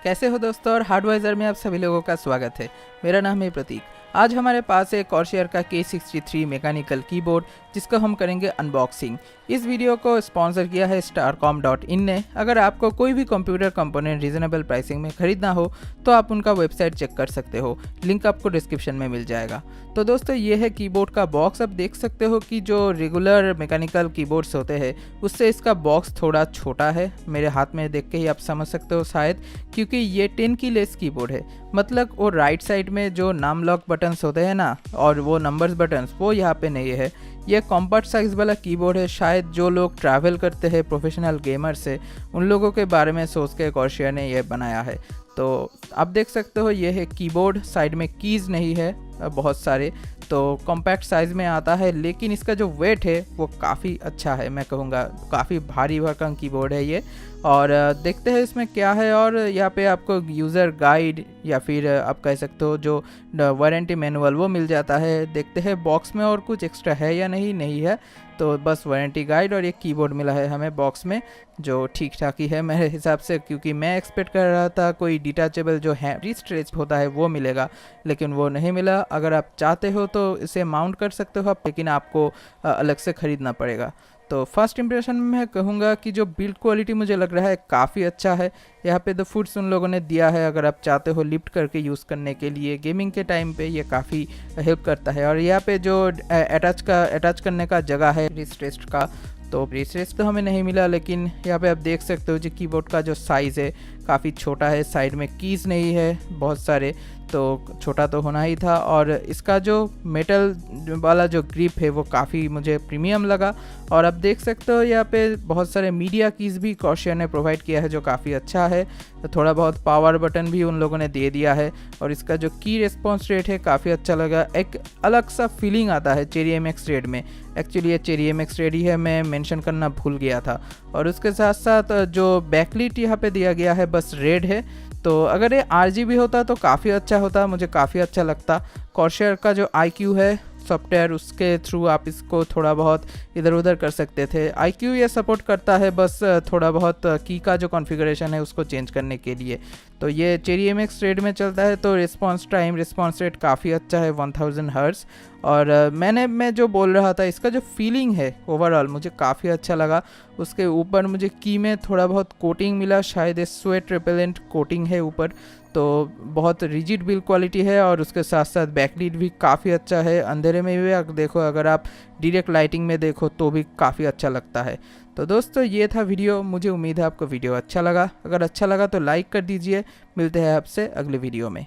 कैसे हो दोस्तों, और हार्डवाइजर में आप सभी लोगों का स्वागत है। मेरा नाम है प्रतीक। आज हमारे पास है कॉर्सर का K63 मैकेनिकल कीबोर्ड, जिसको हम करेंगे अनबॉक्सिंग। इस वीडियो को स्पॉन्सर किया है starcom.in ने। अगर आपको कोई भी कंप्यूटर कंपोनेंट रीजनेबल प्राइसिंग में खरीदना हो तो आप उनका वेबसाइट चेक कर सकते हो, लिंक आपको डिस्क्रिप्शन में मिल जाएगा। तो दोस्तों, ये है कीबोर्ड का बॉक्स। आप देख सकते हो कि जो रेगुलर मैकेनिकल कीबोर्ड्स होते हैं उससे इसका बॉक्स थोड़ा छोटा है। मेरे हाथ में देख के ही आप समझ सकते हो शायद, क्योंकि ये 10 की लेस कीबोर्ड है। मतलब वो राइट साइड में जो नाम लॉक बटन्स होते हैं ना, और वो नंबर्स बटन्स, वो यहाँ पे नहीं है। ये कॉम्पैक्ट साइज़ वाला कीबोर्ड है। शायद जो लोग ट्रैवल करते हैं, प्रोफेशनल गेमर्स से, उन लोगों के बारे में सोच के कॉर्सर ने ये बनाया है। तो आप देख सकते हो ये है कीबोर्ड। साइड में कीज़ नहीं है बहुत सारे, तो कॉम्पैक्ट साइज़ में आता है। लेकिन इसका जो वेट है वो काफ़ी अच्छा है, मैं कहूँगा काफ़ी भारी भरकम कीबोर्ड है ये। और देखते हैं इसमें क्या है। और यहाँ पे आपको यूज़र गाइड या फिर आप कह सकते हो जो वारंटी मैनुअल वो मिल जाता है। देखते हैं बॉक्स में और कुछ एक्स्ट्रा है या नहीं है। तो बस वारंटी गाइड और एक कीबोर्ड मिला है हमें बॉक्स में, जो ठीक ठाक ही है मेरे हिसाब से, क्योंकि मैं एक्सपेक्ट कर रहा था कोई डिटैचेबल जो है रिस्ट्रेच होता है वो मिलेगा, लेकिन वो नहीं मिला। अगर आप चाहते हो तो इसे माउंट कर सकते हो आप, लेकिन आपको अलग से ख़रीदना पड़ेगा। तो फर्स्ट इंप्रेशन में मैं कहूँगा कि जो बिल्ड क्वालिटी मुझे लग रहा है काफ़ी अच्छा है। यहाँ पे द फुट्स उन लोगों ने दिया है, अगर आप चाहते हो लिफ्ट करके यूज़ करने के लिए गेमिंग के टाइम पे ये काफ़ी हेल्प करता है। और यहाँ पे जो अटैच करने का जगह है रिस्ट्रेस्ट का, तो रिस्ट्रेस्ट तो हमें नहीं मिला, लेकिन यहाँ पे आप देख सकते हो जो कीबोर्ड का जो साइज़ है काफ़ी छोटा है। साइड में कीज़ नहीं है बहुत सारे, तो छोटा तो होना ही था। और इसका जो मेटल वाला जो ग्रिप है वो काफ़ी मुझे प्रीमियम लगा। और आप देख सकते हो यहाँ पे बहुत सारे मीडिया कीज़ भी कॉर्सर ने प्रोवाइड किया है, जो काफ़ी अच्छा है। तो थोड़ा बहुत पावर बटन भी उन लोगों ने दे दिया है। और इसका जो की रिस्पॉन्स रेट है काफ़ी अच्छा लगा। एक अलग सा फीलिंग आता है चेरी MX रेड में। एक्चुअली ये चेरी MX रेड ही है, मैं मेंशन करना भूल गया था। और उसके साथ साथ जो बैकलाइट यहाँ पे दिया गया है बस रेड है। तो अगर ये RGB होता तो काफ़ी अच्छा होता, मुझे काफ़ी अच्छा लगता। कॉर्सर का जो IQ है सॉफ्टवेयर, उसके थ्रू आप इसको थोड़ा बहुत इधर उधर कर सकते थे। IQ ये सपोर्ट करता है, बस थोड़ा बहुत की का जो कॉन्फ़िगरेशन है उसको चेंज करने के लिए। तो ये चेरी MX रेड में चलता है। तो रिस्पॉन्स रेट काफ़ी अच्छा है, 1000 हर्ट्ज़। और मैं जो बोल रहा था, इसका जो फीलिंग है ओवरऑल मुझे काफ़ी अच्छा लगा। उसके ऊपर मुझे की में थोड़ा बहुत कोटिंग मिला, शायद ये स्वेट रिपेलेंट कोटिंग है ऊपर। तो बहुत रिजिड बिल्ड क्वालिटी है। और उसके साथ साथ बैकलाइट भी काफ़ी अच्छा है। अंधेरे में भी देखो, अगर आप डायरेक्ट लाइटिंग में देखो तो भी काफ़ी अच्छा लगता है। तो दोस्तों, ये था वीडियो। मुझे उम्मीद है आपको वीडियो अच्छा लगा। अगर अच्छा लगा तो लाइक कर दीजिए। मिलते हैं आपसे अगले वीडियो में।